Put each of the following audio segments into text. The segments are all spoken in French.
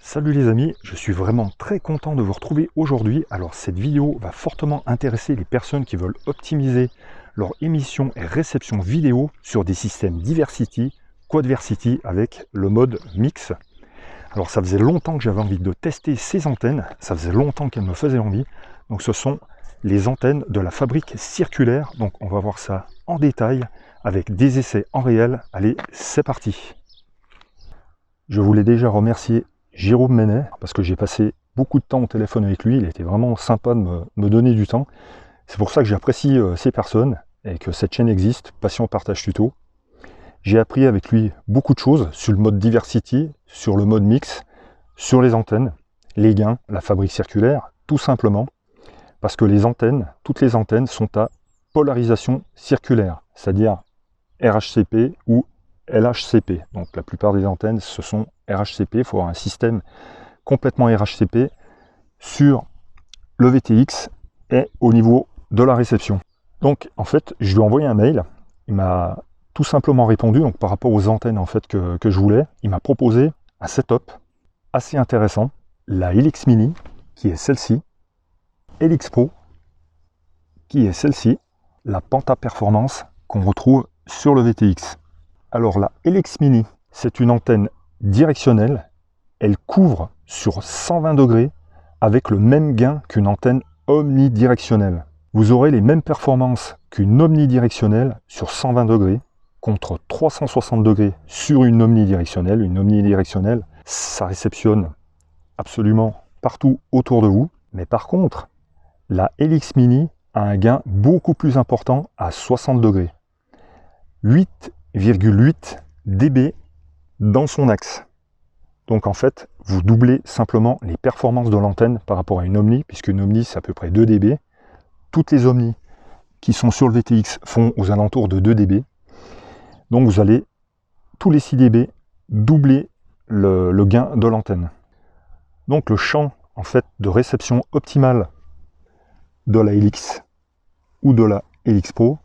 Salut les amis, je suis vraiment très content de vous retrouver aujourd'hui. Alors cette vidéo va fortement intéresser les personnes qui veulent optimiser leur émission et réception vidéo sur des systèmes Diversity, Quadversity avec le mode mix. Alors ça faisait longtemps que j'avais envie de tester ces antennes, ça faisait longtemps qu'elles me faisaient envie. Donc ce sont les antennes de la fabrique circulaire. Donc on va voir ça en détail avec des essais en réel. Allez, c'est parti. Je voulais déjà remercier Jérôme Menet, parce que j'ai passé beaucoup de temps au téléphone avec lui, il était vraiment sympa de me donner du temps. C'est pour ça que j'apprécie ces personnes et que cette chaîne existe, Passion Partage Tuto. J'ai appris avec lui beaucoup de choses sur le mode Diversity, sur le mode mix, sur les antennes, les gains, la fabrique circulaire, tout simplement, parce que les antennes, toutes les antennes sont à polarisation circulaire, c'est-à-dire RHCP ou LHCP. Donc la plupart des antennes, ce sont RHCP. Il faut avoir un système complètement RHCP sur le VTX et au niveau de la réception. Donc en fait, je lui ai envoyé un mail. Il m'a tout simplement répondu. Donc par rapport aux antennes en fait que je voulais, il m'a proposé un setup assez intéressant. La Helix Mini, qui est celle-ci. Helix Pro, qui est celle-ci. La Penta Performance qu'on retrouve sur le VTX. Alors la Helix Mini, c'est une antenne directionnelle. Elle couvre sur 120 degrés avec le même gain qu'une antenne omnidirectionnelle. Vous aurez les mêmes performances qu'une omnidirectionnelle sur 120 degrés contre 360 degrés sur une omnidirectionnelle. Une omnidirectionnelle, ça réceptionne absolument partout autour de vous. Mais par contre, la Helix Mini a un gain beaucoup plus important à 60 degrés. 8,8 dB dans son axe. Donc en fait, vous doublez simplement les performances de l'antenne par rapport à une Omni, puisqu'une Omni c'est à peu près 2 dB. Toutes les Omni qui sont sur le VTX font aux alentours de 2 dB. Donc vous allez, tous les 6 dB, doubler le gain de l'antenne. Donc le champ en fait de réception optimale de la Helix ou de la Helix Pro,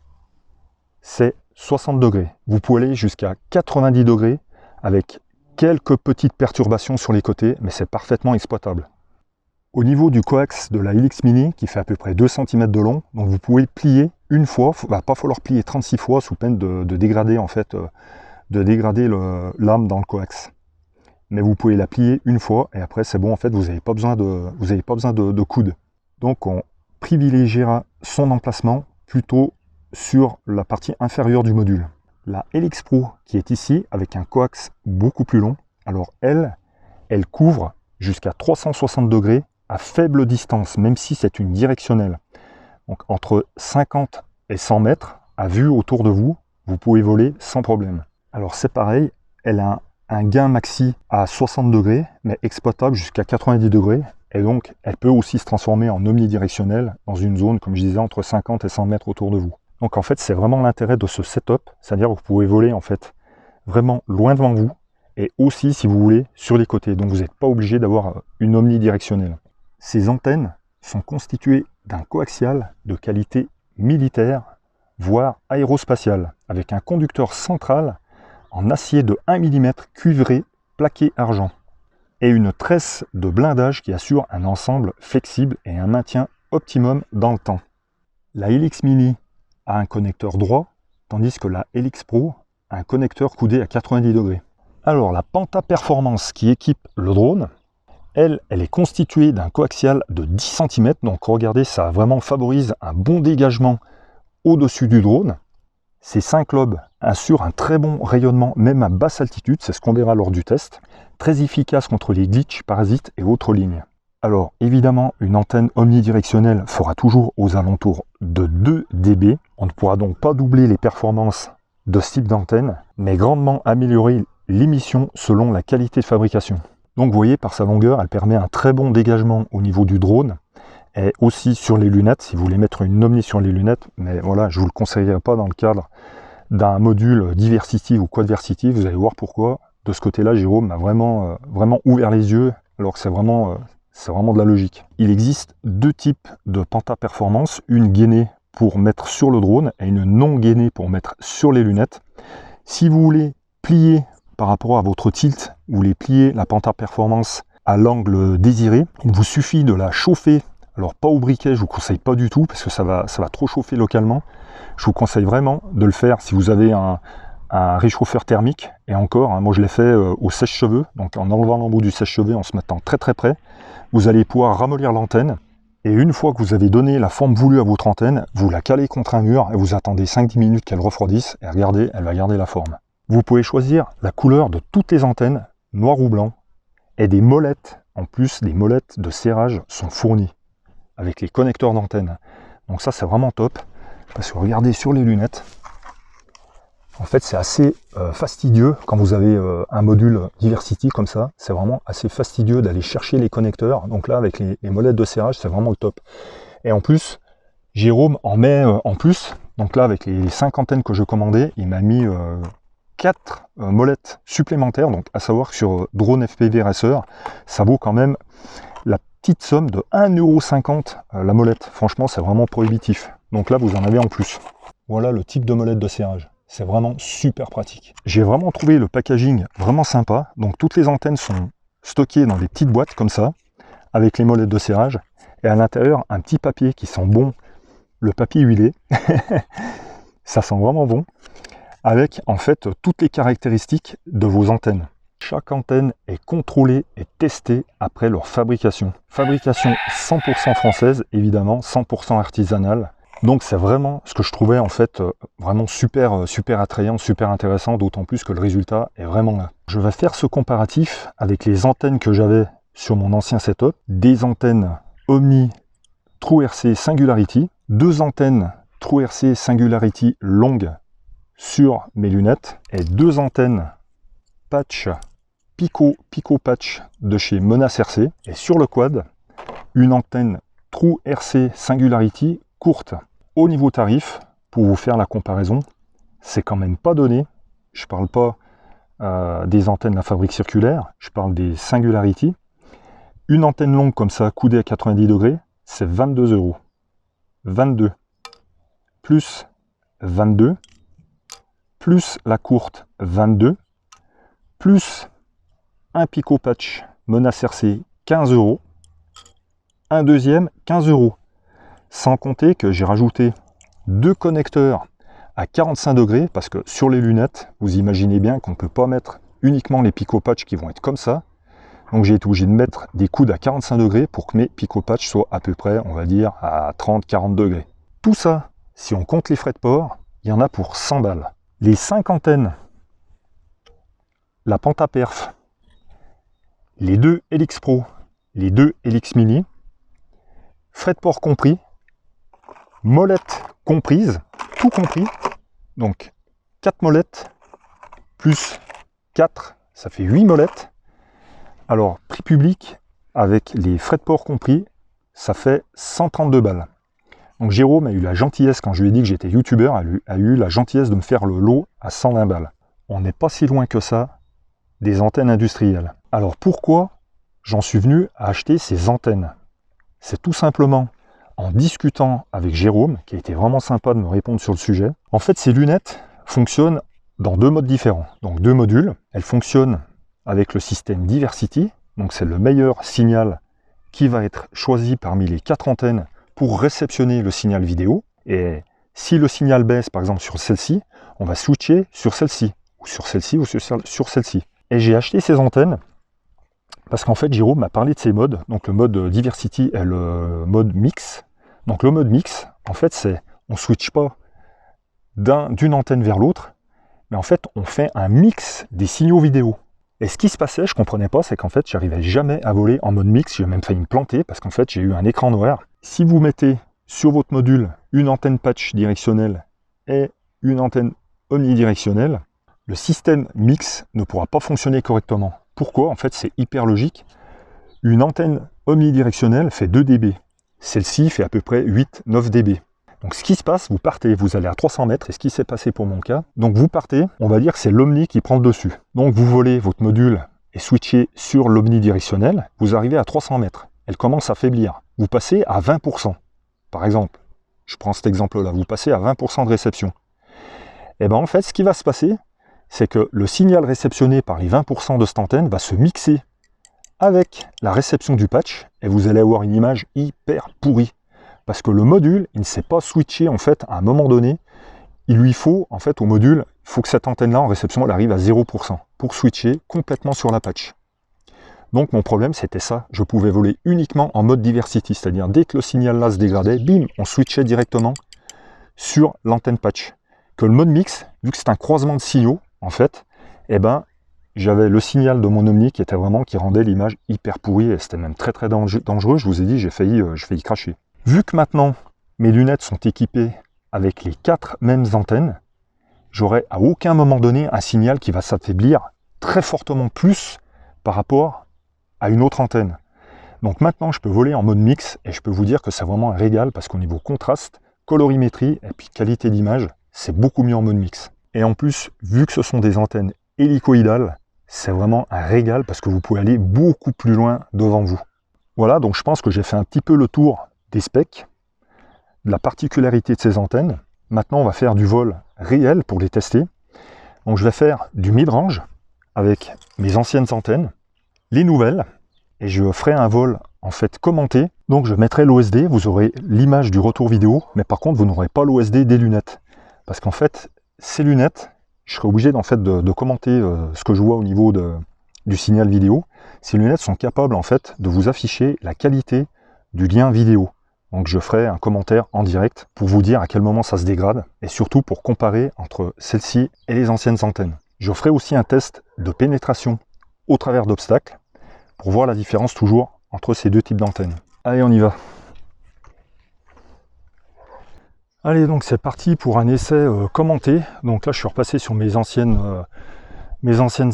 c'est 60 degrés. Vous pouvez aller jusqu'à 90 degrés avec quelques petites perturbations sur les côtés, mais c'est parfaitement exploitable. Au niveau du coax de la Helix Mini, qui fait à peu près 2 cm de long, donc vous pouvez plier une fois, il ne va pas falloir plier 36 fois sous peine de dégrader en fait, de dégrader l'âme dans le coax. Mais vous pouvez la plier une fois et après c'est bon, en fait vous n'avez pas besoin de coude. Donc on privilégiera son emplacement plutôt sur la partie inférieure du module. La Helix Pro qui est ici avec un coax beaucoup plus long, alors elle couvre jusqu'à 360 degrés à faible distance, même si c'est une directionnelle. Donc entre 50 et 100 mètres, à vue autour de vous, vous pouvez voler sans problème. Alors c'est pareil, elle a un gain maxi à 60 degrés, mais exploitable jusqu'à 90 degrés, et donc elle peut aussi se transformer en omnidirectionnelle dans une zone, comme je disais, entre 50 et 100 mètres autour de vous. Donc en fait, c'est vraiment l'intérêt de ce setup, c'est-à-dire que vous pouvez voler en fait vraiment loin devant vous et aussi, si vous voulez, sur les côtés. Donc vous n'êtes pas obligé d'avoir une omnidirectionnelle. Ces antennes sont constituées d'un coaxial de qualité militaire, voire aérospatiale, avec un conducteur central en acier de 1 mm cuivré plaqué argent et une tresse de blindage qui assure un ensemble flexible et un maintien optimum dans le temps. La Helix Mini a un connecteur droit, tandis que la Helix Pro a un connecteur coudé à 90 degrés. Alors la Penta Performance qui équipe le drone, elle est constituée d'un coaxial de 10 cm, donc regardez, ça vraiment favorise un bon dégagement au-dessus du drone. Ces 5 lobes assurent un très bon rayonnement même à basse altitude, c'est ce qu'on verra lors du test, très efficace contre les glitches, parasites et autres lignes. Alors évidemment, une antenne omnidirectionnelle fera toujours aux alentours de 2 dB. On ne pourra donc pas doubler les performances de ce type d'antenne, mais grandement améliorer l'émission selon la qualité de fabrication. Donc vous voyez, par sa longueur, elle permet un très bon dégagement au niveau du drone, et aussi sur les lunettes, si vous voulez mettre une Omni sur les lunettes, mais voilà, je ne vous le conseillerais pas dans le cadre d'un module Diversity ou Quadversity, vous allez voir pourquoi. De ce côté-là, Jérôme m'a vraiment ouvert les yeux, alors que c'est vraiment de la logique. Il existe 2 types de Penta Performance, une gainée pour mettre sur le drone et une non gainée pour mettre sur les lunettes. Si vous voulez plier par rapport à votre tilt, vous voulez plier la Penta Performance à l'angle désiré. Il vous suffit de la chauffer. Alors pas au briquet, je ne vous conseille pas du tout parce que ça va trop chauffer localement. Je vous conseille vraiment de le faire si vous avez un réchauffeur thermique. Et encore, hein, moi je l'ai fait au sèche-cheveux, donc en enlevant l'embout du sèche-cheveux, en se mettant très près. Vous allez pouvoir ramollir l'antenne. Et une fois que vous avez donné la forme voulue à votre antenne, vous la calez contre un mur et vous attendez 5-10 minutes qu'elle refroidisse. Et regardez, elle va garder la forme. Vous pouvez choisir la couleur de toutes les antennes, noir ou blanc. Et des molettes, en plus des molettes de serrage sont fournies avec les connecteurs d'antenne. Donc ça c'est vraiment top, parce que regardez sur les lunettes, en fait c'est assez fastidieux quand vous avez un module Diversity comme ça, c'est vraiment assez fastidieux d'aller chercher les connecteurs. Donc là avec les molettes de serrage c'est vraiment le top. Et en plus, Jérôme en met en plus, donc là avec les 5 antennes que je commandais, il m'a mis 4 molettes supplémentaires, donc à savoir que sur Drone FPV Racer, ça vaut quand même la petite somme de 1,50 € la molette. Franchement, c'est vraiment prohibitif. Donc là, vous en avez en plus. Voilà le type de molette de serrage. C'est vraiment super pratique. J'ai vraiment trouvé le packaging vraiment sympa. Donc toutes les antennes sont stockées dans des petites boîtes comme ça, avec les molettes de serrage. Et à l'intérieur, un petit papier qui sent bon, le papier huilé. Ça sent vraiment bon. Avec en fait toutes les caractéristiques de vos antennes. Chaque antenne est contrôlée et testée après leur fabrication. Fabrication 100% française, évidemment, 100% artisanale. Donc c'est vraiment ce que je trouvais en fait vraiment super attrayant, super intéressant, d'autant plus que le résultat est vraiment là. Je vais faire ce comparatif avec les antennes que j'avais sur mon ancien setup. Des antennes Omni TrueRC Singularity, 2 antennes TrueRC Singularity longues sur mes lunettes et 2 antennes patch Pico Patch de chez Menace RC, et sur le quad une antenne TrueRC Singularity courte. Au niveau tarif, pour vous faire la comparaison, c'est quand même pas donné. Je parle pas des antennes à fabrique circulaire, je parle des Singularity. Une antenne longue comme ça, coudée à 90 degrés, c'est 22 €. 22 plus 22 plus la courte 22 plus un Pico Patch Menace RC 15 €, un deuxième 15 €, sans compter que j'ai rajouté 2 connecteurs à 45 degrés, parce que sur les lunettes, vous imaginez bien qu'on ne peut pas mettre uniquement les Pico Patch qui vont être comme ça, donc j'ai été obligé de mettre des coudes à 45 degrés pour que mes Pico Patch soient à peu près, on va dire, à 30-40 degrés. Tout ça, si on compte les frais de port, il y en a pour 100 balles. Les 5 antennes, la Pentaperf, les 2 Helix Pro, les 2 Helix Mini, frais de port compris, molettes comprises, tout compris, donc 4 molettes, plus 4, ça fait 8 molettes. Alors, prix public, avec les frais de port compris, ça fait 132 balles. Donc Jérôme a eu la gentillesse, quand je lui ai dit que j'étais youtubeur, a eu la gentillesse de me faire le lot à 120 balles. On n'est pas si loin que ça des antennes industrielles. Alors pourquoi j'en suis venu à acheter ces antennes? C'est tout simplement en discutant avec Jérôme, qui a été vraiment sympa de me répondre sur le sujet. En fait, ces lunettes fonctionnent dans 2 modes différents. Donc 2 modules. Elles fonctionnent avec le système Diversity. Donc c'est le meilleur signal qui va être choisi parmi les 4 antennes pour réceptionner le signal vidéo. Et si le signal baisse, par exemple sur celle-ci, on va switcher sur celle-ci, ou sur celle-ci, ou sur celle-ci. Et j'ai acheté ces antennes parce qu'en fait, Jérôme m'a parlé de ces modes. Donc le mode Diversity est le mode mix. Donc le mode mix, en fait, c'est on ne switch pas d'une antenne vers l'autre, mais en fait, on fait un mix des signaux vidéo. Et ce qui se passait, je ne comprenais pas, c'est qu'en fait, j'arrivais jamais à voler en mode mix. J'ai même failli me planter parce qu'en fait, j'ai eu un écran noir. Si vous mettez sur votre module une antenne patch directionnelle et une antenne omnidirectionnelle, le système mix ne pourra pas fonctionner correctement. Pourquoi? En fait, c'est hyper logique. Une antenne omnidirectionnelle fait 2 dB. Celle-ci fait à peu près 8-9 dB. Donc ce qui se passe, vous partez, vous allez à 300 mètres, et ce qui s'est passé pour mon cas, donc vous partez, on va dire que c'est l'omni qui prend le dessus. Donc vous volez votre module et switchez sur l'omnidirectionnel, vous arrivez à 300 mètres. Elle commence à faiblir. Vous passez à 20%. Par exemple, je prends cet exemple-là, vous passez à 20% de réception. Et bien en fait, ce qui va se passer, c'est que le signal réceptionné par les 20% de cette antenne va se mixer avec la réception du patch, et vous allez avoir une image hyper pourrie. Parce que le module, il ne sait pas switcher en fait à un moment donné. Il lui faut, en fait, au module, il faut que cette antenne-là en réception, elle arrive à 0% pour switcher complètement sur la patch. Donc mon problème, c'était ça. Je pouvais voler uniquement en mode diversity, c'est-à-dire dès que le signal là se dégradait, bim, on switchait directement sur l'antenne patch. Que le mode mix, vu que c'est un croisement de signaux, en fait, eh ben, j'avais le signal de mon Omni qui était vraiment, qui rendait l'image hyper pourrie, et c'était même très très dangereux. Je vous ai dit, j'ai failli cracher. Vu que maintenant, mes lunettes sont équipées avec les 4 mêmes antennes, j'aurai à aucun moment donné un signal qui va s'affaiblir très fortement plus par rapport à une autre antenne. Donc maintenant, je peux voler en mode mix, et je peux vous dire que c'est vraiment un régal, parce qu'au niveau contraste, colorimétrie et puis qualité d'image, c'est beaucoup mieux en mode mix. Et en plus, vu que ce sont des antennes hélicoïdales, c'est vraiment un régal, parce que vous pouvez aller beaucoup plus loin devant vous. Voilà, donc je pense que j'ai fait un petit peu le tour des specs, de la particularité de ces antennes. Maintenant, on va faire du vol réel pour les tester. Donc je vais faire du mid-range avec mes anciennes antennes, les nouvelles, et je ferai un vol en fait commenté. Donc je mettrai l'OSD, vous aurez l'image du retour vidéo, mais par contre vous n'aurez pas l'OSD des lunettes. Parce qu'en fait, ces lunettes, je serai obligé en fait, de commenter ce que je vois au niveau du signal vidéo. Ces lunettes sont capables en fait de vous afficher la qualité du lien vidéo. Donc je ferai un commentaire en direct pour vous dire à quel moment ça se dégrade, et surtout pour comparer entre celle-ci et les anciennes antennes. Je ferai aussi un test de pénétration au travers d'obstacles, pour voir la différence toujours entre ces deux types d'antennes. Allez, on y va. Allez, donc c'est parti pour un essai commenté. Donc là, je suis repassé sur mes anciennes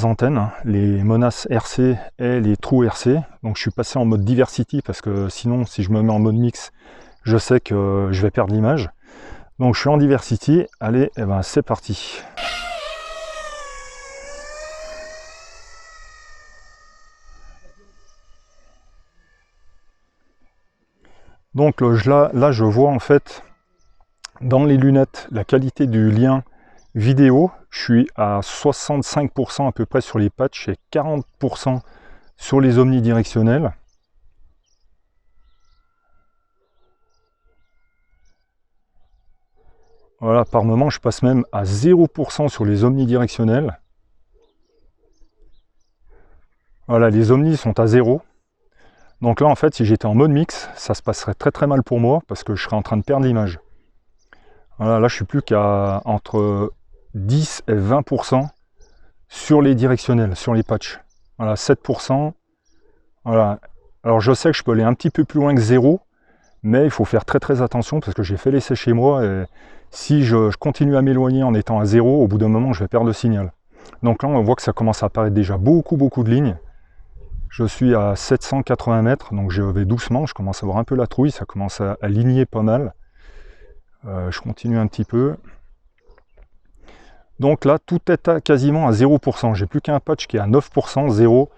antennes, hein, les Monas RC et les True RC. Donc je suis passé en mode diversity, parce que sinon, si je me mets en mode mix, je sais que je vais perdre l'image. Donc je suis en diversity. Allez, et ben c'est parti. Donc là, je vois en fait dans les lunettes la qualité du lien vidéo. Je suis à 65% à peu près sur les patchs et 40% sur les omnidirectionnels. Voilà, par moment, je passe même à 0% sur les omnidirectionnels. Voilà, les omnis sont à 0. Donc là, en fait, si j'étais en mode mix, ça se passerait très très mal pour moi, parce que je serais en train de perdre l'image. Voilà, là, je suis plus qu'à entre 10 et 20% sur les directionnels, sur les patchs. Voilà, 7%. Voilà. Alors, je sais que je peux aller un petit peu plus loin que 0, mais il faut faire très très attention, parce que j'ai fait l'essai chez moi, et si je continue à m'éloigner en étant à 0, au bout d'un moment, je vais perdre le signal. Donc là, on voit que ça commence à apparaître déjà beaucoup de lignes. Je suis à 780 mètres, donc je vais doucement, je commence à avoir un peu la trouille, ça commence à ligner pas mal. Je continue un petit peu. Donc là, tout est quasiment à 0%. J'ai plus qu'un patch qui est à 9%, 0.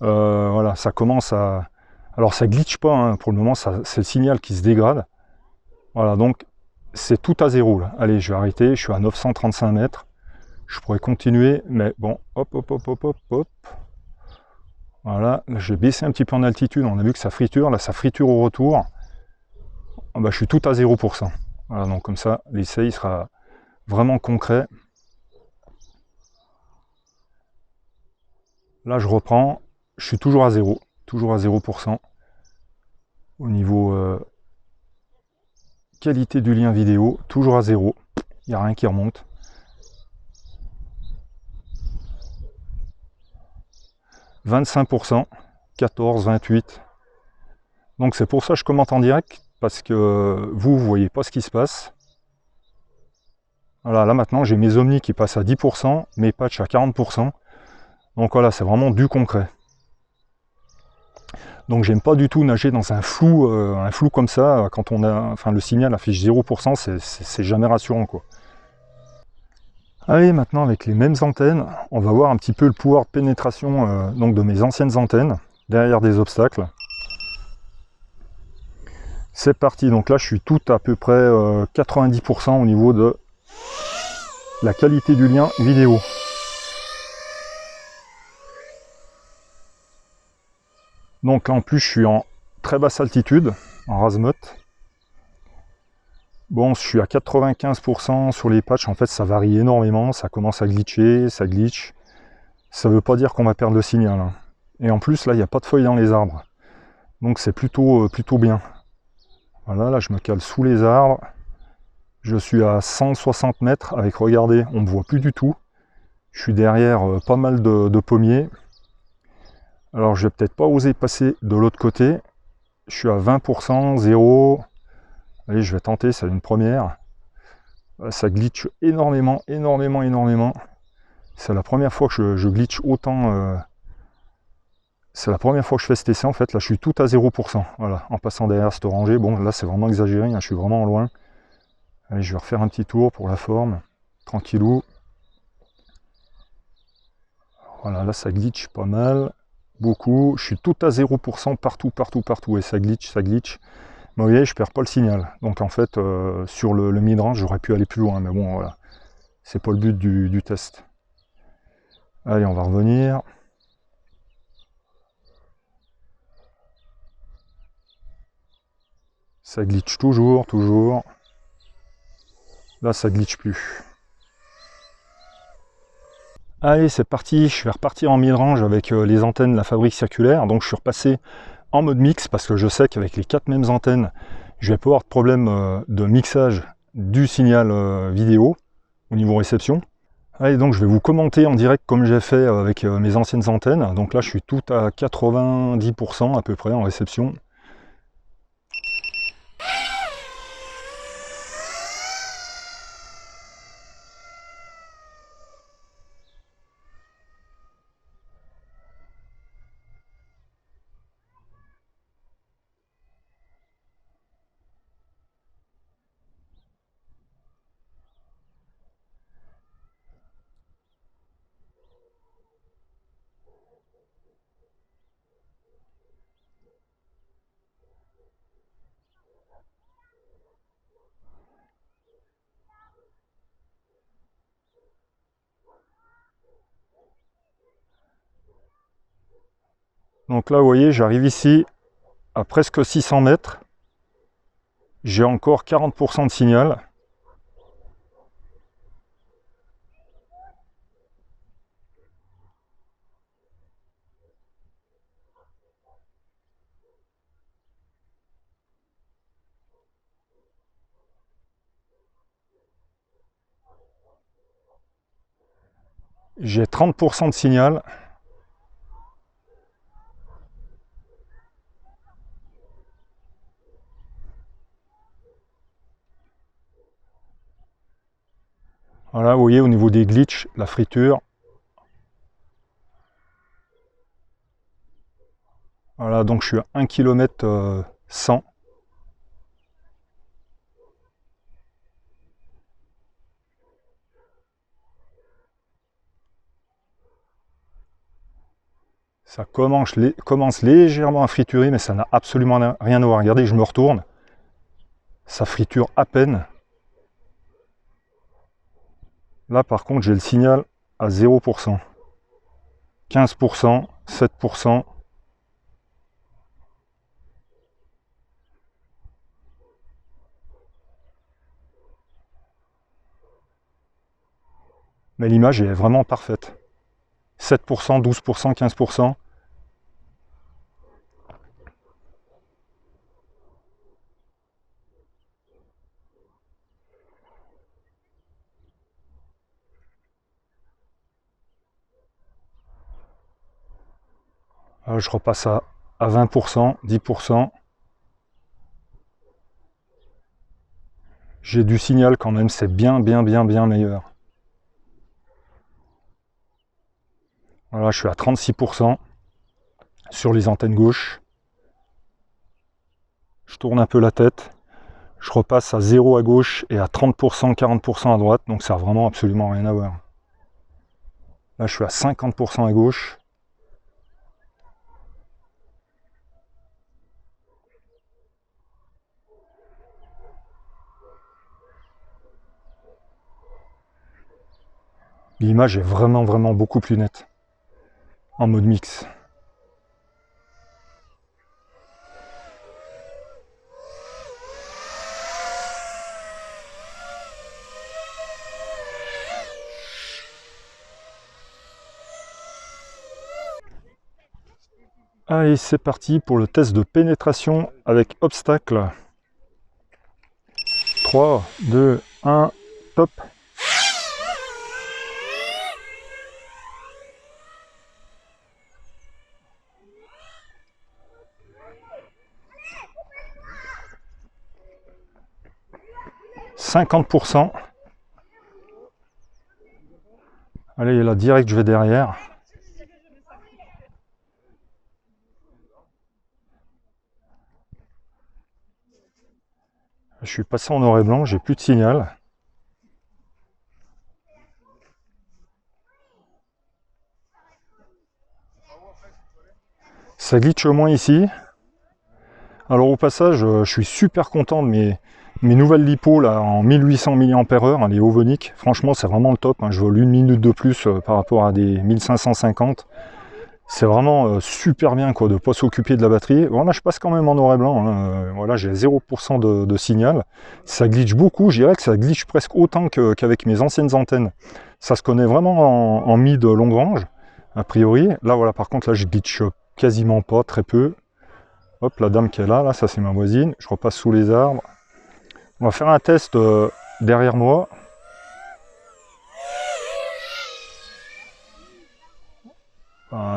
Voilà, ça commence à... Alors ça glitch pas, hein, pour le moment, c'est le signal qui se dégrade. Voilà, donc c'est tout à 0 là. Allez, je vais arrêter, je suis à 935 mètres. Je pourrais continuer, mais bon, hop. Voilà, là, je vais baisser un petit peu en altitude, on a vu que ça friture, là ça friture au retour. Ah bah, je suis tout à 0%. Voilà, donc comme ça, l'essai sera vraiment concret. Là je reprends, je suis toujours à 0, toujours à 0%. Au niveau qualité du lien vidéo, toujours à 0, il n'y a rien qui remonte. « 25%, 14, 28. Donc c'est pour ça que je commente en direct, parce que vous voyez pas ce qui se passe. Voilà, là maintenant j'ai mes omnis qui passent à 10%, mes patchs à 40%. Donc voilà, c'est vraiment du concret. Donc j'aime pas du tout nager dans un flou comme ça, quand on a, enfin le signal affiche 0%, c'est jamais rassurant quoi. Allez, maintenant avec les mêmes antennes, on va voir un petit peu le pouvoir de pénétration donc de mes anciennes antennes, derrière des obstacles. C'est parti, donc là je suis tout à peu près 90% au niveau de la qualité du lien vidéo. Donc là en plus je suis en très basse altitude, en rasemote. Bon, je suis à 95% sur les patchs, en fait ça varie énormément, ça commence à glitcher, ça glitch. Ça veut pas dire qu'on va perdre le signal, hein. Et en plus là il n'y a pas de feuilles dans les arbres. Donc c'est plutôt bien. Voilà, là je me cale sous les arbres. Je suis à 160 mètres avec, regardez, on ne me voit plus du tout. Je suis derrière pas mal de pommiers. Alors je vais peut-être pas oser passer de l'autre côté. Je suis à 20%, 0. Allez, je vais tenter, c'est une première. Ça glitch énormément, énormément, énormément. C'est la première fois que je glitch autant. C'est la première fois que je fais cet essai en fait. Là je suis tout à 0%. Voilà, en passant derrière cette rangée. Bon, là c'est vraiment exagéré, hein, je suis vraiment loin. Allez, je vais refaire un petit tour pour la forme. Tranquillou. Voilà, là ça glitch pas mal. Beaucoup. Je suis tout à 0% partout, partout, partout. Et ça glitch, ça glitch. Mais vous voyez, je perds pas le signal. Donc en fait, sur le mid-range, j'aurais pu aller plus loin. Mais bon, voilà. C'est pas le but du test. Allez, on va revenir. Ça glitch toujours, toujours. Là, ça glitch plus. Allez, c'est parti. Je vais repartir en mid-range avec les antennes de la fabrique circulaire. Donc je suis repassé en mode mix parce que je sais qu'avec les 4 mêmes antennes, je vais pas avoir de problème de mixage du signal vidéo au niveau réception. Allez, donc je vais vous commenter en direct comme j'ai fait avec mes anciennes antennes. Donc là, je suis tout à 90% à peu près en réception. Donc là, vous voyez, j'arrive ici à presque 600 mètres. J'ai encore 40% de signal. J'ai 30% de signal. Voilà, vous voyez, au niveau des glitches, la friture. Voilà, donc je suis à 1 km 100. Ça commence légèrement à friturer, mais ça n'a absolument rien à voir. Regardez, je me retourne. Ça friture à peine. Là, par contre, j'ai le signal à 0%. 15%, 7%. Mais l'image est vraiment parfaite. 7%, 12%, 15%. Je repasse à 20%, 10%. J'ai du signal quand même, c'est bien meilleur. Voilà, je suis à 36% sur les antennes gauche. Je tourne un peu la tête. Je repasse à 0 à gauche et à 30%, 40% à droite. Donc ça n'a vraiment absolument rien à voir. Là, je suis à 50% à gauche. L'image est vraiment beaucoup plus nette en mode mix. Allez, c'est parti pour le test de pénétration avec obstacle. 3, 2, 1, top. « 50%. Allez, là, direct, je vais derrière. Je suis passé en noir et blanc, j'ai plus de signal. Ça glitch au moins ici. Alors au passage, je suis super content de mes nouvelles lipos là, en 1800 mAh, les Ovonic. Franchement, c'est vraiment le top. Hein. Je vole 1 minute de plus par rapport à des 1550. C'est vraiment super bien quoi, de ne pas s'occuper de la batterie. Voilà, je passe quand même en noir et blanc. Hein. Voilà, j'ai 0% de signal. Ça glitch beaucoup, je dirais que ça glitch presque autant qu'avec mes anciennes antennes. Ça se connaît vraiment en mid longue range, a priori. Là, voilà, par contre, là, je glitch quasiment pas, très peu. Hop, la dame qui est là, ça c'est ma voisine. Je repasse sous les arbres. On va faire un test derrière moi.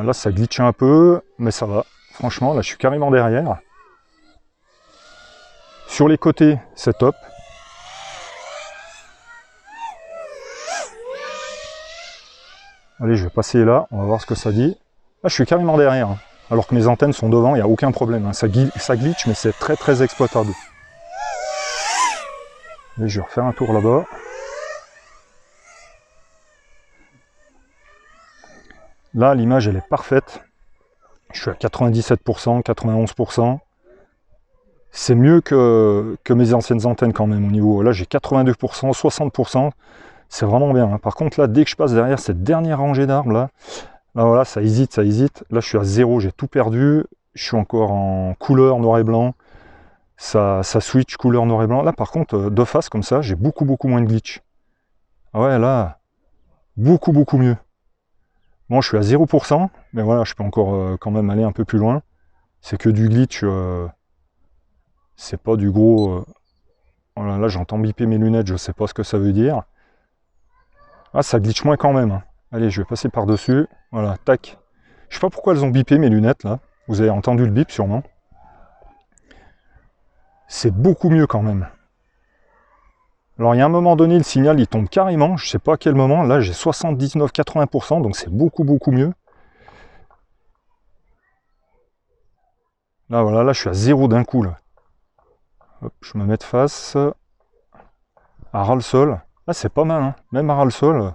Là, ça glitch un peu, mais ça va. Franchement, là, je suis carrément derrière. Sur les côtés, c'est top. Allez, je vais passer là, on va voir ce que ça dit. Là, je suis carrément derrière. Alors que mes antennes sont devant, il n'y a aucun problème. Hein. Ça glitch, mais c'est très exploitable. Allez, je vais refaire un tour là-bas. Là, l'image, elle est parfaite. Je suis à 97%, 91%. C'est mieux que mes anciennes antennes quand même au niveau. Là, j'ai 82%, 60%. C'est vraiment bien. Hein. Par contre, là, dès que je passe derrière cette dernière rangée d'arbres, là, voilà, ça hésite, ça hésite. Là, je suis à 0, j'ai tout perdu. Je suis encore en couleur noir et blanc. Ça switch couleur noir et blanc. Là, par contre, de face, comme ça, j'ai beaucoup moins de glitch. Ah ouais, là, beaucoup mieux. Bon, je suis à 0%, mais voilà, je peux encore quand même aller un peu plus loin. C'est que du glitch, c'est pas du gros... Voilà, là, j'entends biper mes lunettes, je sais pas ce que ça veut dire. Ah, ça glitch moins quand même. Hein. Allez, je vais passer par-dessus. Voilà, tac. Je sais pas pourquoi elles ont bipé mes lunettes, là. Vous avez entendu le bip, sûrement. C'est beaucoup mieux quand même. Alors, il y a un moment donné, le signal, il tombe carrément. Je sais pas à quel moment. Là, j'ai 79-80%, donc c'est beaucoup mieux. Là, voilà, là, je suis à 0 d'un coup, là. Hop, je me mets de face. À ras le sol. Là, c'est pas mal, hein. Même à ras le sol.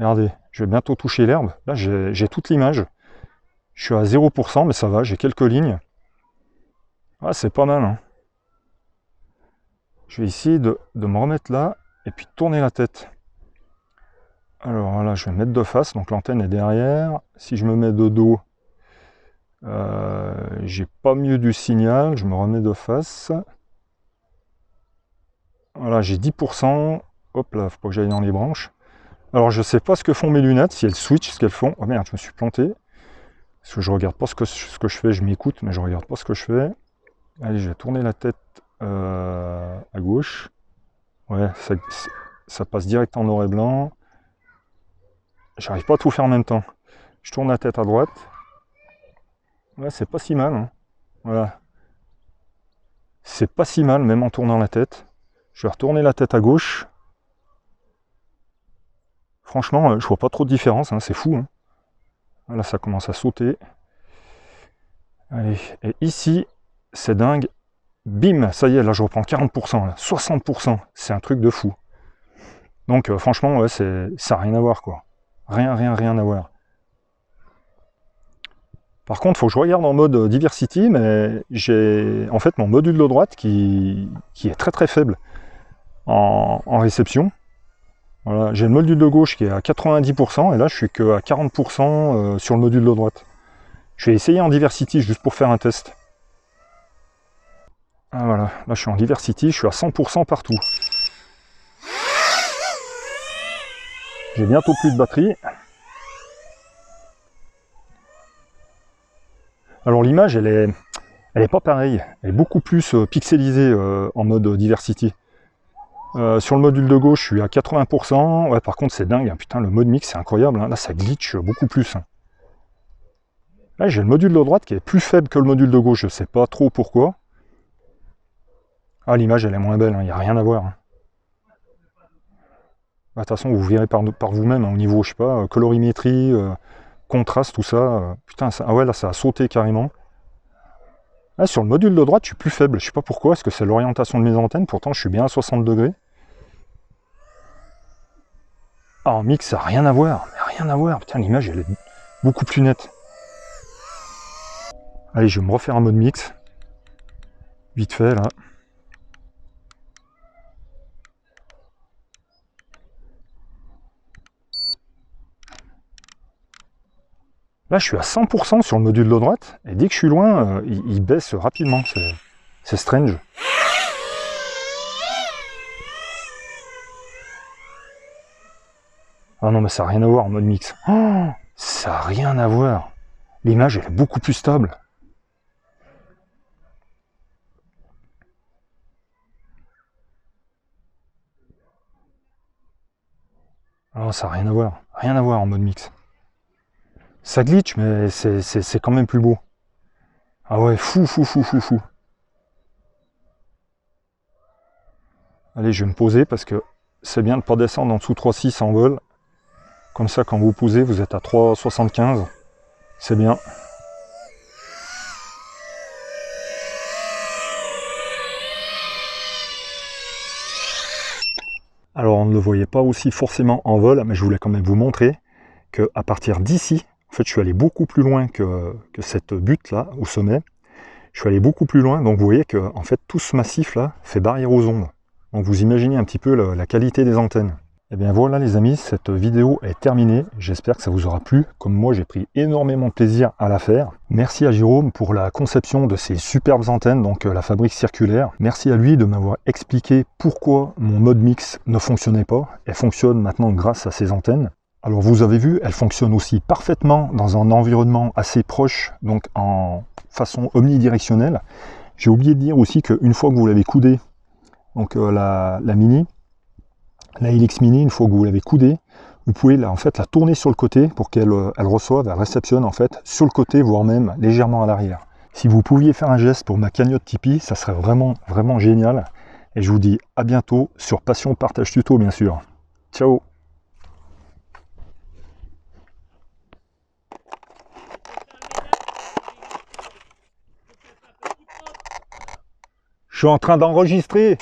Regardez, je vais bientôt toucher l'herbe. Là, j'ai toute l'image. Je suis à 0%, mais ça va, j'ai quelques lignes. Ah, c'est pas mal, hein. Je vais essayer de me remettre là, et puis tourner la tête. Alors là, je vais me mettre de face, donc l'antenne est derrière. Si je me mets de dos, j'ai pas mieux du signal, je me remets de face. Voilà, j'ai 10%. Hop là, faut pas que j'aille dans les branches. Alors je sais pas ce que font mes lunettes, si elles switchent, ce qu'elles font. Oh merde, je me suis planté. Parce que je regarde pas ce que je fais, je m'écoute, mais je regarde pas ce que je fais. Allez, je vais tourner la tête à gauche. Ouais, ça passe direct en noir et blanc. J'arrive pas à tout faire en même temps. Je tourne la tête à droite. Ouais, c'est pas si mal. Hein. Voilà. C'est pas si mal, même en tournant la tête. Je vais retourner la tête à gauche. Franchement, je vois pas trop de différence, hein, c'est fou. Hein. Là, ça commence à sauter. Allez, et ici, c'est dingue. Bim, ça y est, là je reprends 40%, là, 60%, c'est un truc de fou. Donc franchement, ouais, ça n'a rien à voir, quoi. Rien à voir. Par contre, il faut que je regarde en mode Diversity, mais j'ai en fait mon module de droite qui est très faible en réception. Voilà, j'ai le module de gauche qui est à 90%, et là je suis que à 40% sur le module de droite. Je vais essayer en Diversity juste pour faire un test. Ah voilà, là je suis en Diversity, je suis à 100% partout. J'ai bientôt plus de batterie. Alors l'image, elle est pas pareille. Elle est beaucoup plus pixelisée en mode Diversity. Sur le module de gauche, je suis à 80%. Ouais, par contre, c'est dingue. Hein. Putain, le mode mix, c'est incroyable. Hein. Là, ça glitch beaucoup plus. Hein. Là, j'ai le module de droite qui est plus faible que le module de gauche. Je sais pas trop pourquoi. Ah, l'image, elle est moins belle. Il n'y a rien à voir. Hein. De toute façon, vous verrez par vous-même, hein, au niveau, je sais pas, colorimétrie, contraste, tout ça. Putain, ah ouais, là, ça a sauté carrément. Là, sur le module de droite, je suis plus faible. Je sais pas pourquoi. Est-ce que c'est l'orientation de mes antennes? Pourtant, je suis bien à 60 degrés. Ah, en mix, ça n'a rien à voir. Mais rien à voir. Putain, l'image, elle est beaucoup plus nette. Allez, je vais me refaire un mode mix. Vite fait, là. Là, je suis à 100% sur le module de droite, et dès que je suis loin, il baisse rapidement. C'est strange. Ah non, mais ça n'a rien à voir en mode mix. Oh, ça n'a rien à voir. L'image, elle est beaucoup plus stable. Ah, ça n'a rien à voir. Rien à voir en mode mix. Ça glitch, mais c'est quand même plus beau. Ah ouais, fou. Allez, je vais me poser parce que c'est bien de ne pas descendre en dessous 3,6 en vol. Comme ça, quand vous posez, vous êtes à 3,75. C'est bien. Alors, on ne le voyait pas aussi forcément en vol, mais je voulais quand même vous montrer qu'à partir d'ici, en fait, je suis allé beaucoup plus loin que cette butte-là, au sommet. Je suis allé beaucoup plus loin, donc vous voyez que en fait, tout ce massif-là fait barrière aux ondes. Donc vous imaginez un petit peu la qualité des antennes. Et bien voilà les amis, cette vidéo est terminée. J'espère que ça vous aura plu. Comme moi, j'ai pris énormément de plaisir à la faire. Merci à Jérôme pour la conception de ces superbes antennes, donc la fabrique circulaire. Merci à lui de m'avoir expliqué pourquoi mon mode mix ne fonctionnait pas. Elle fonctionne maintenant grâce à ces antennes. Alors vous avez vu, elle fonctionne aussi parfaitement dans un environnement assez proche, donc en façon omnidirectionnelle. J'ai oublié de dire aussi qu'une fois que vous l'avez coudée, donc la Mini, la Helix Mini, une fois que vous l'avez coudée, vous pouvez en fait la tourner sur le côté pour qu'elle reçoive, elle réceptionne en fait sur le côté, voire même légèrement à l'arrière. Si vous pouviez faire un geste pour ma cagnotte Tipeee, ça serait vraiment génial. Et je vous dis à bientôt sur Passion Partage Tuto bien sûr. Ciao. Je suis en train d'enregistrer.